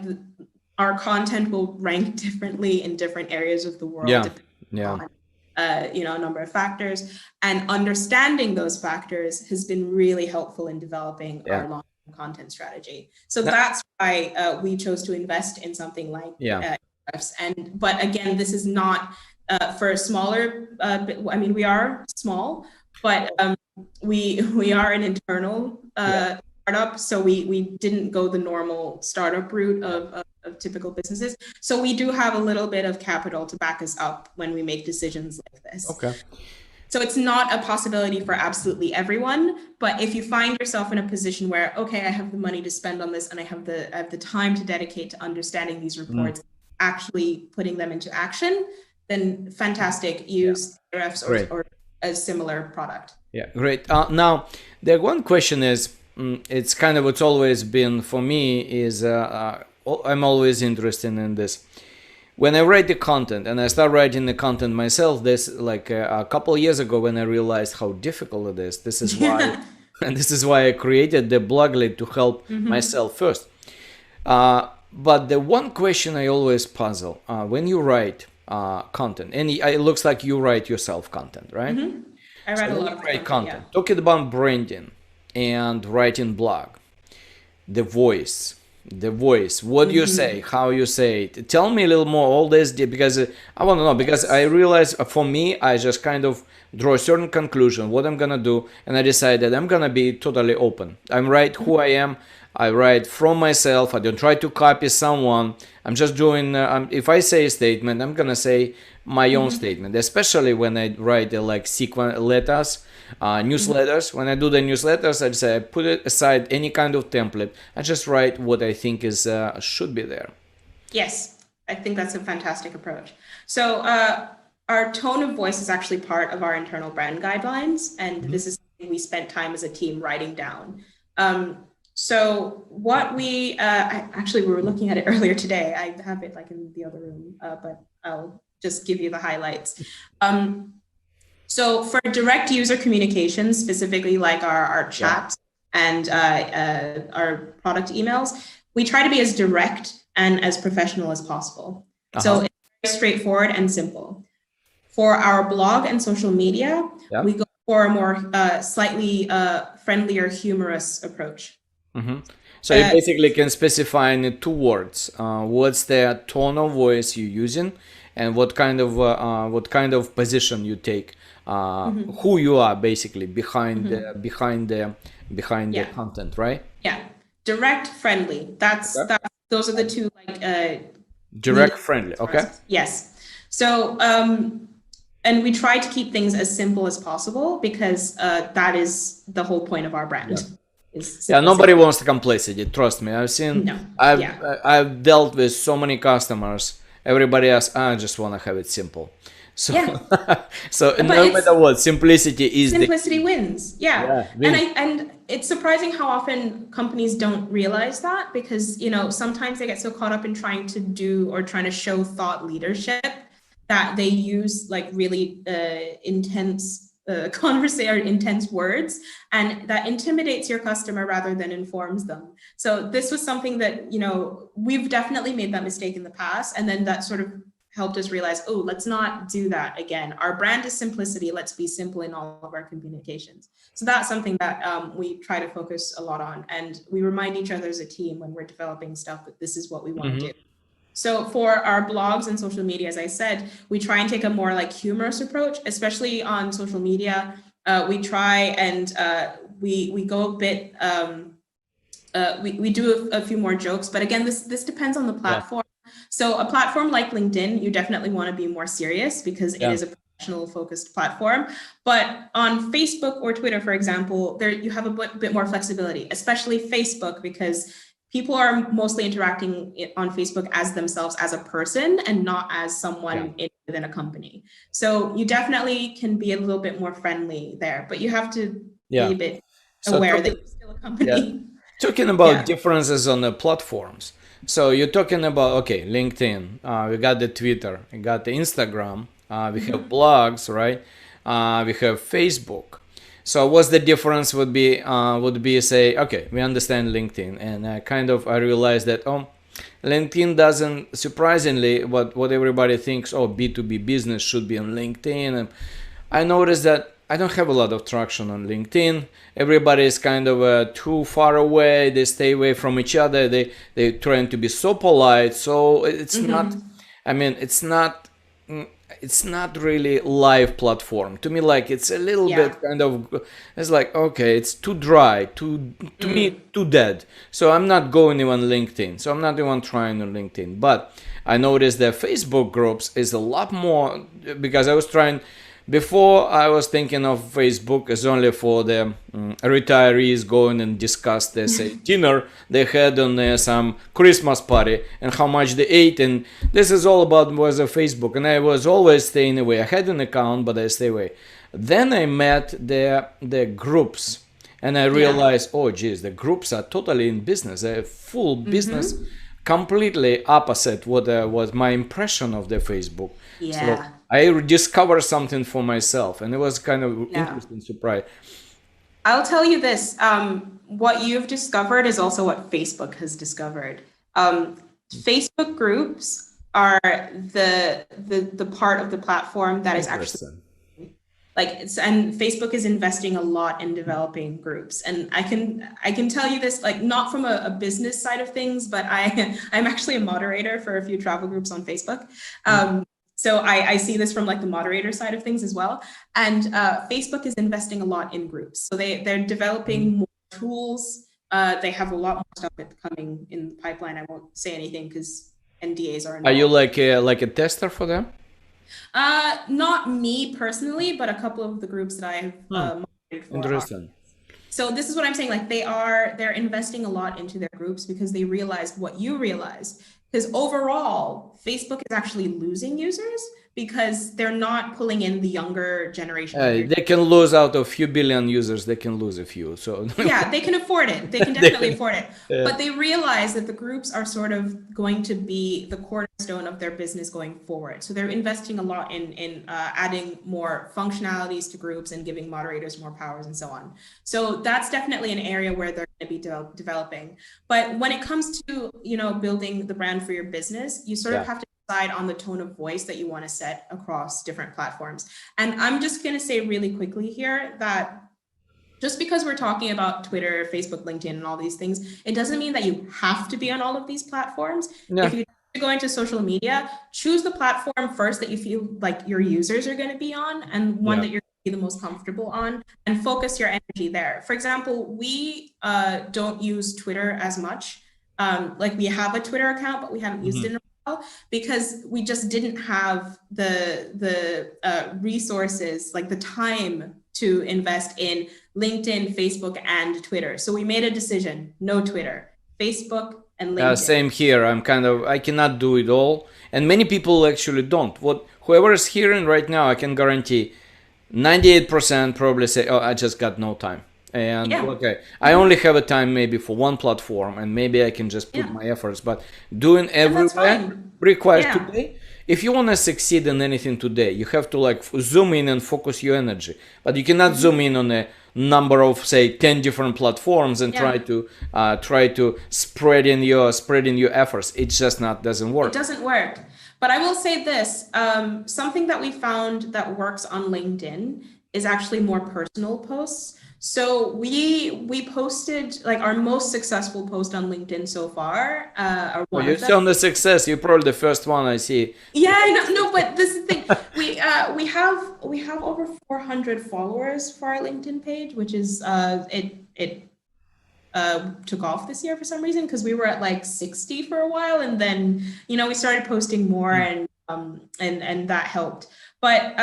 our content will rank differently in different areas of the world, depending on a number of factors, and understanding those factors has been really helpful in developing our long-term content strategy. So that's why we chose to invest in something like Ahrefs. But again, this is not for a smaller. I mean, we are small, but we are an internal startup, so we didn't go the normal startup route of typical businesses. So we do have a little bit of capital to back us up when we make decisions like this.
Okay.
So it's not a possibility for absolutely everyone, but if you find yourself in a position where, okay, I have the money to spend on this and I have the time to dedicate to understanding these reports, actually putting them into action, then fantastic, use Ahrefs or a similar product.
Yeah, great. Now, the one question is, it's kind of what's always been for me is I'm always interested in this. When I write the content, and I start writing the content myself, this like a couple of years ago when I realized how difficult it is. This is why, and this is why I created the bloglet to help myself first. But the one question I always puzzle when you write content, and it looks like you write yourself content, right?
I write a lot of content. Yeah.
Talking about branding and writing blog, the voice, what you say, how you say it. Tell me a little more all this, because I want to know, because I realize for me, I just kind of draw a certain conclusion, what I'm going to do. And I decide that I'm going to be totally open. I'm right who I am. I write from myself. I don't try to copy someone. I'm just doing, if I say a statement, I'm going to say my own statement, especially when I write like sequence letters, newsletters. When I do the newsletters, I say I put it aside any kind of template. I just write what I think is should be there.
Yes, I think that's a fantastic approach. So our tone of voice is actually part of our internal brand guidelines, and this is something we spent time as a team writing down. So what we we were looking at it earlier today. I have it like in the other room, but I'll just give you the highlights. So for direct user communication, specifically like our chats and our product emails, we try to be as direct and as professional as possible. So it's very straightforward and simple. For our blog and social media, we go for a more slightly friendlier, humorous approach.
So you basically can specify in 2 words. What's the tone of voice you're using, and what kind of position you take, who you are basically behind the content, right?
Yeah, direct, friendly. Those are the 2 like
direct, friendly. Okay.
Yes. So and we try to keep things as simple as possible, because that is the whole point of our brand.
Nobody wants the complexity. Trust me. I've seen. I've dealt with so many customers. Everybody asks, I just want to have it simple. So, so no matter what, simplicity
wins. Yeah. And it's surprising how often companies don't realize that, because sometimes they get so caught up in trying to show thought leadership that they use like really intense intense words, and that intimidates your customer rather than informs them. So this was something that we've definitely made that mistake in the past, and then that sort of helped us realize, oh, let's not do that again. Our brand is simplicity. Let's be simple in all of our communications. So that's something that we try to focus a lot on, and we remind each other as a team when we're developing stuff that this is what we want to do. So for our blogs and social media, as I said, we try and take a more like humorous approach, especially on social media. We try and we go a bit, we do a few more jokes, but again, this depends on the platform. So a platform like LinkedIn, you definitely want to be more serious, because it is a professional focused platform. But on Facebook or Twitter, for example, there you have a bit more flexibility, especially Facebook, because people are mostly interacting on Facebook as themselves, as a person, and not as someone within a company. So you definitely can be a little bit more friendly there, but you have to be a bit aware that you're still a company.
Talking about differences on the platforms. So you're talking about, okay, LinkedIn, we got the Twitter, we got the Instagram, we have blogs, right? We have Facebook. So what's the difference would be say, okay, we understand LinkedIn, and I realized that, LinkedIn doesn't, surprisingly, what everybody thinks, B2B business should be on LinkedIn. And I noticed that I don't have a lot of traction on LinkedIn. Everybody is kind of too far away. They stay away from each other. They're trying to be so polite. So it's not, I mean, it's not really live platform. To me, like, it's a little bit kind of, it's like, okay, it's too dry, to me, too dead. So I'm not going even LinkedIn. So I'm not even trying on LinkedIn. But I noticed that Facebook groups is a lot more, because I was trying, before I was thinking of Facebook as only for the retirees going and discuss their dinner they had on some Christmas party and how much they ate, and this is all about was a Facebook, and I was always staying away. I had an account, but I stay away. Then I met the groups, and I realized, oh geez, the groups are totally in business. They're full business, completely opposite what was my impression of the Facebook. So I discovered something for myself, and it was kind of interesting surprise.
I'll tell you this, what you've discovered is also what Facebook has discovered. Facebook groups are the part of the platform that is actually and Facebook is investing a lot in developing groups. And I can tell you this, like, not from a business side of things, but I'm actually a moderator for a few travel groups on Facebook. So I see this from like the moderator side of things as well. And Facebook is investing a lot in groups. So they're developing more tools. They have a lot more stuff coming in the pipeline. I won't say anything because NDAs are involved.
Are you like a tester for them?
Not me personally, but a couple of the groups that I have moderated for.
Interesting.
So this is what I'm saying. Like they're investing a lot into their groups because they realized what you realized. Because overall, Facebook is actually losing users because they're not pulling in the younger generation.
They can lose out of a few billion users. They can lose a few. So
yeah, they can afford it. They can definitely afford it. But they realize that the groups are sort of going to be the cornerstone of their business going forward. So they're investing a lot in adding more functionalities to groups and giving moderators more powers and so on. So that's definitely an area where they're going to be developing. But when it comes to, building the brand for your business, you sort of have to decide on the tone of voice that you want to set across different platforms. And I'm just going to say really quickly here that just because we're talking about Twitter, Facebook, LinkedIn, and all these things, it doesn't mean that you have to be on all of these platforms. If you go into social media, choose the platform first that you feel like your users are going to be on, and one that you're the most comfortable on, and focus your energy there. For example, we don't use Twitter as much. Like, we have a Twitter account, but we haven't used it in a while because we just didn't have the resources, like the time to invest in LinkedIn, Facebook, and Twitter. So we made a decision: no Twitter, Facebook, and LinkedIn.
Same here. I cannot do it all, and many people actually don't. Whoever is hearing right now, I can guarantee 98% probably say, "Oh, I just got no time." And okay, I only have a time maybe for one platform, and maybe I can just put my efforts. But doing everywhere requires today. If you want to succeed in anything today, you have to like zoom in and focus your energy. But you cannot zoom in on a number of, say, 10 different platforms and try to spread in your efforts. It just doesn't work.
It doesn't work. But I will say this, something that we found that works on LinkedIn is actually more personal posts. So we posted, like, our most successful post on LinkedIn so far.
You're still on the success. You're probably the first one I see.
Yeah, I know. No, but this is the thing. We have over 400 followers for our LinkedIn page, which is it took off this year for some reason because we were at like 60 for a while, and then we started posting more, and and that helped. But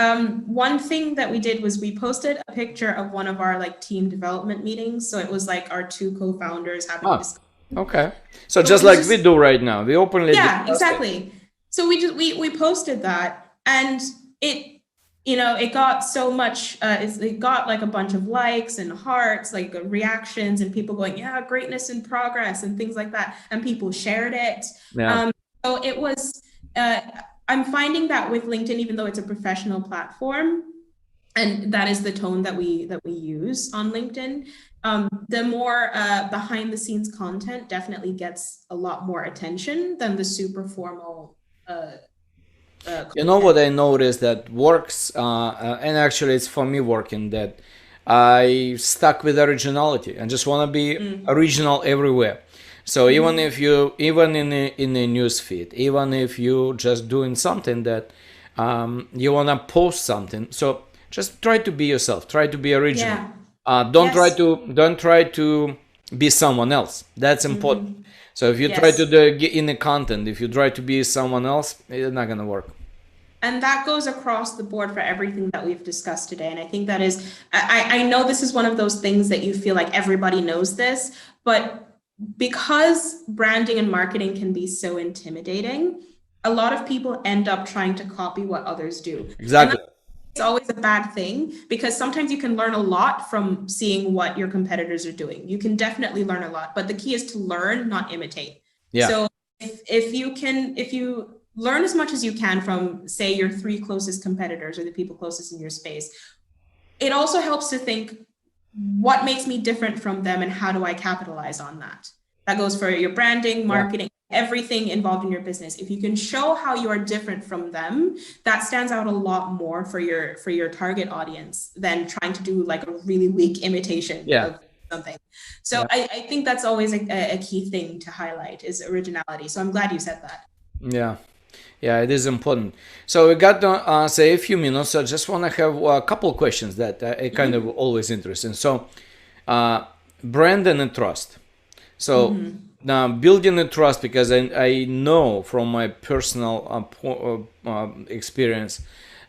one thing that we did was we posted a picture of one of our like team development meetings. So it was like our two co-founders having a discussion.
Okay. So just like we do right now, we openly
yeah, exactly. So we posted that, and it, you know, it got so much, it got like a bunch of likes and hearts, like reactions, and people going, yeah, greatness in progress and things like that. And people shared it.
Yeah.
So it was, I'm finding that with LinkedIn, even though it's a professional platform, and that is the tone that we use on LinkedIn, the more behind the scenes content definitely gets a lot more attention than the super formal
you know what I noticed that works, and actually it's for me working, that I stuck with originality and just want to be original everywhere. So even if you, even in a news feed, even if you just doing something that you want to post something, so just try to be yourself, try to be original. Don't try to be someone else. That's important. So if you try to get in the content, if you try to be someone else, it's not gonna work.
And that goes across the board for everything that we've discussed today. And I think that is, I know this is one of those things that you feel like everybody knows this, but because branding and marketing can be so intimidating, a lot of people end up trying to copy what others do.
Exactly.
It's always a bad thing, because sometimes you can learn a lot from seeing what your competitors are doing. You can definitely learn a lot, but the key is to learn, not imitate.
Yeah.
So if you learn as much as you can from, say, your 3 closest competitors or the people closest in your space, it also helps to think, what makes me different from them and how do I capitalize on that? That goes for your branding, marketing, everything involved in your business. If you can show how you are different from them, that stands out a lot more for your target audience than trying to do like a really weak imitation of something. So I think that's always a key thing to highlight, is originality. So I'm glad you said that.
Yeah, it is important. So we got to say a few minutes. So I just want to have a couple of questions that are kind of always interesting. So brand and trust. So now building the trust, because I know from my personal experience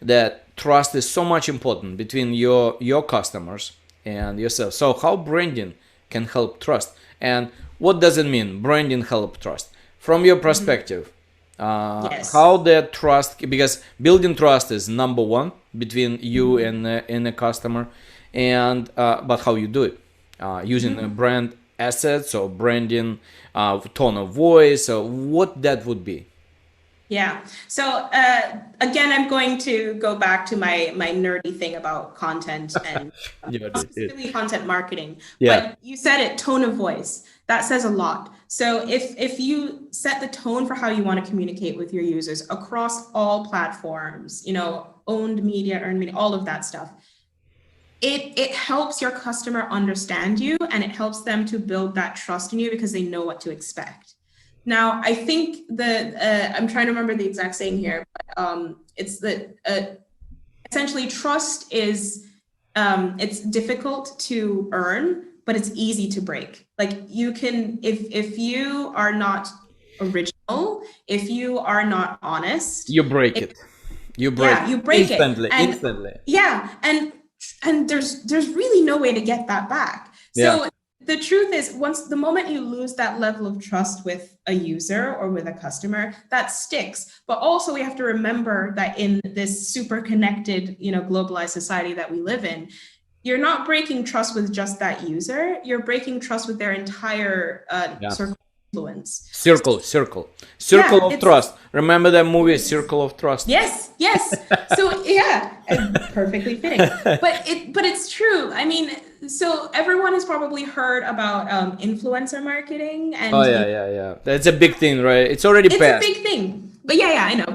that trust is so much important between your customers and yourself. So how branding can help trust, and what does it mean, branding help trust from your perspective? How that trust, because building trust is number one between you and the customer, and but how you do it, using a brand assets or branding, tone of voice, or what that would be.
So again, I'm going to go back to my nerdy thing about content and specifically content marketing. But you said it, tone of voice. That says a lot. So if you set the tone for how you want to communicate with your users across all platforms, you know, owned media, earned media, all of that stuff, it helps your customer understand you, and it helps them to build that trust in you because they know what to expect. Now, I think I'm trying to remember the exact saying here, but it's that essentially trust is, it's difficult to earn, but it's easy to break. Like you can, if you are not original, if you are not honest,
you break it. You break instantly.
And there's really no way to get that back. So the truth is, the moment you lose that level of trust with a user or with a customer, that sticks. But also we have to remember that in this super connected, you know, globalized society that we live in, you're not breaking trust with just that user. You're breaking trust with their entire circle of influence.
Circle of trust. Remember that movie, Circle of Trust?
Yes. So perfectly fitting. But it's true. I mean, so everyone has probably heard about influencer marketing, and
that's a big thing, right? It's already passed.
It's a big thing. But I know.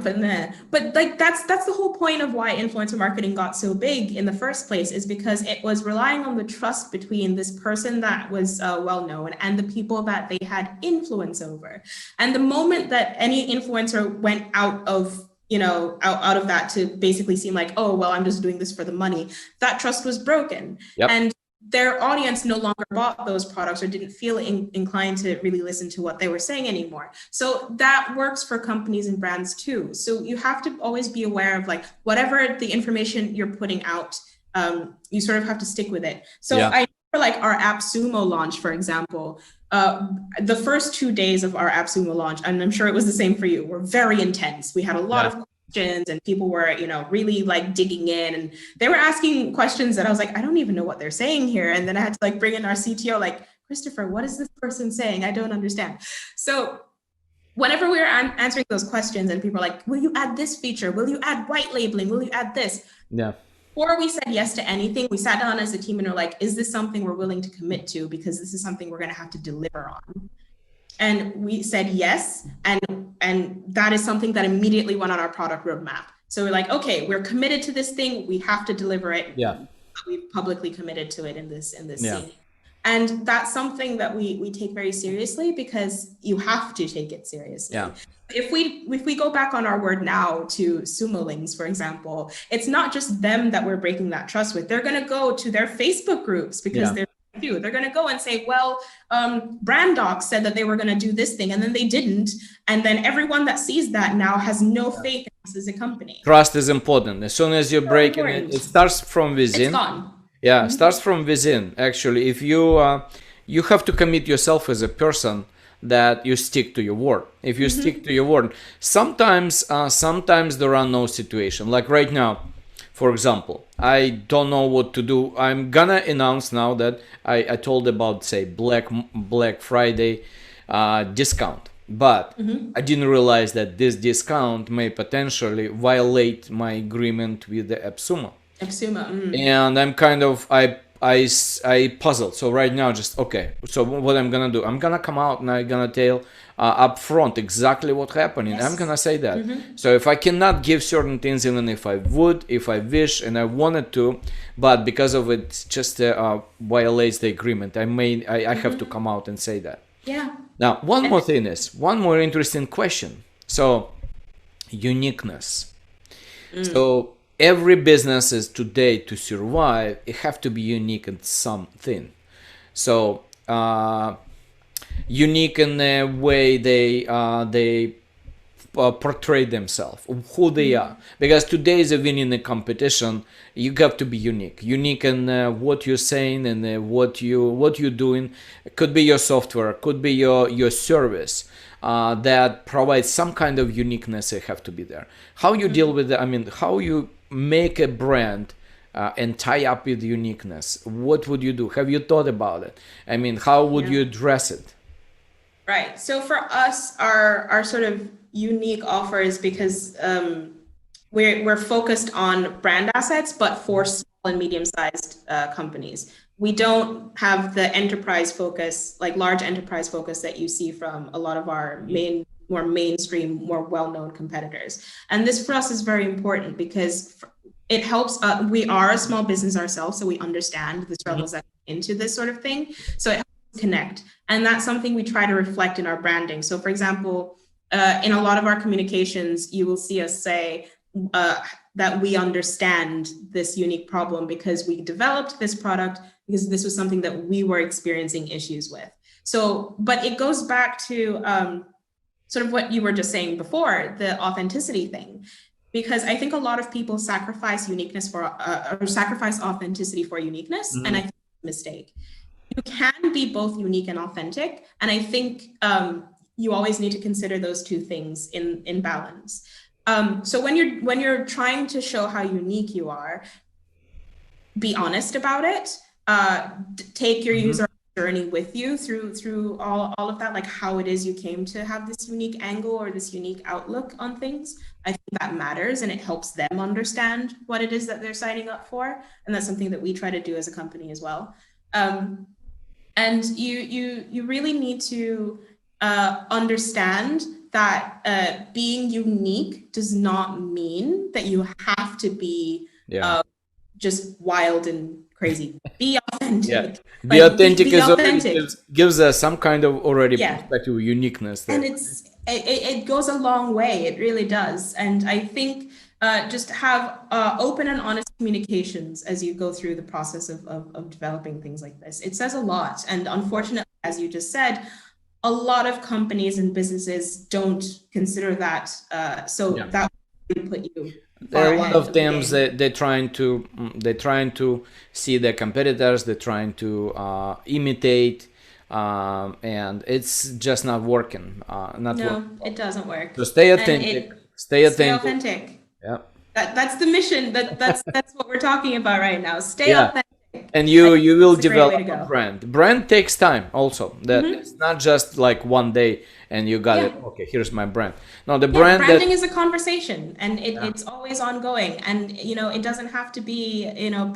But like that's the whole point of why influencer marketing got so big in the first place, is because it was relying on the trust between this person that was well known and the people that they had influence over. And the moment that any influencer went out of of that to basically seem like, oh well, I'm just doing this for the money, that trust was broken. And their audience no longer bought those products or didn't feel inclined to really listen to what they were saying anymore. So that works for companies and brands too. So you have to always be aware of like whatever the information you're putting out, you sort of have to stick with it. So I for like our AppSumo launch, for example, the first 2 days of our AppSumo launch, and I'm sure it was the same for you, were very intense. We had a lot of questions and people were, you know, really like digging in, and they were asking questions that I was like, I don't even know what they're saying here. And then I had to like bring in our CTO, like, Christopher, what is this person saying? I don't understand. So whenever we were answering those questions and people are like, will you add this feature? Will you add white labeling? Will you add this?
Yeah.
Before we said yes to anything, we sat down as a team and were like, is this something we're willing to commit to? Because this is something we're going to have to deliver on. And we said yes. And that is something that immediately went on our product roadmap. So we're like, okay, we're committed to this thing. We have to deliver it.
Yeah.
We've publicly committed to it in this scene. And that's something that we take very seriously because you have to take it seriously.
Yeah.
If we go back on our word now to Sumolings, for example, it's not just them that we're breaking that trust with. They're going to go to their Facebook groups because they're going to go and say, well, Brandbox said that they were going to do this thing and then they didn't. And then everyone that sees that now has no faith in us as a company.
Trust is important. As soon as you break it, it starts from within.
It's gone.
Yeah, starts from within. Actually, if you you have to commit yourself as a person that you stick to your word. If you stick to your word, sometimes there are no situation. Like right now, for example, I don't know what to do. I'm gonna announce now that I told about, say, Black Friday discount, but I didn't realize that this discount may potentially violate my agreement with the AppSumo. And I'm kind of I puzzled. So right now, just okay. So what I'm gonna do? I'm gonna come out and I'm gonna tell up front exactly what happened. And I'm gonna say that. So if I cannot give certain things, even if I would, if I wish and I wanted to, but because of it, just violates the agreement. I have to come out and say that.
Yeah.
Now, one more interesting question. So, uniqueness. So. Every business is today to survive, it have to be unique in something. So unique in the way they portray themselves, who they are. Because today is a winning the competition. You have to be unique. Unique in what you're saying and what you're doing. It could be your software, could be your service. That provides some kind of uniqueness. It have to be there. How you deal with it? I mean, how you make a brand and tie up with uniqueness? What would you do? Have you thought about it? I mean, how would you address it?
Right. So for us, our sort of unique offer is because we're focused on brand assets, but for small and medium-sized companies. We don't have the enterprise focus, like large enterprise focus that you see from a lot of our more mainstream, more well-known competitors. And this for us is very important because it helps. We are a small business ourselves, so we understand the struggles that go into this sort of thing. So it helps us connect. And that's something we try to reflect in our branding. So for example, in a lot of our communications, you will see us say that we understand this unique problem because we developed this product because this was something that we were experiencing issues with. So, but it goes back to sort of what you were just saying before, the authenticity thing, because I think a lot of people sacrifice uniqueness or sacrifice authenticity for uniqueness. And I think it's a mistake. You can be both unique and authentic. And I think you always need to consider those two things in balance. So when you're trying to show how unique you are, be honest about it. Take your user journey with you through all of that, like how it is you came to have this unique angle or this unique outlook on things. I think that matters and it helps them understand what it is that they're signing up for. And that's something that we try to do as a company as well. And you really need to understand that being unique does not mean that you have to be just wild and crazy. Be authentic.
Be authentic gives us some kind of already perspective of uniqueness there.
And it goes a long way. It really does. And I think just have open and honest communications as you go through the process of developing things like this. It says a lot. And unfortunately, as you just said, a lot of companies and businesses don't consider that. So
Yeah.
that would put you
There
far
are a lot
ahead
of
the
teams
game.
they're trying to see their competitors, they're trying to imitate, and it's just not working. Not working.
No, it doesn't work.
So stay
And
authentic.
it
Stay
stay
authentic.
authentic.
Yeah.
That's the mission. That's what we're talking about right now. Stay
Yeah.
authentic.
And
I
you
think
will
it's a great way
develop
to
a
go.
brand. Brand takes time also. That it's not just like one day and you got it.
Yeah.
Okay, here's my brand. No, the
Yeah,
brand that
branding is a conversation, and
yeah,
it's always ongoing. And it doesn't have to be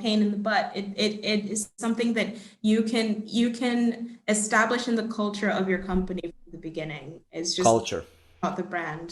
pain in the butt. It is something that you can establish in the culture of your company from the beginning. It's just
culture.
about the brand.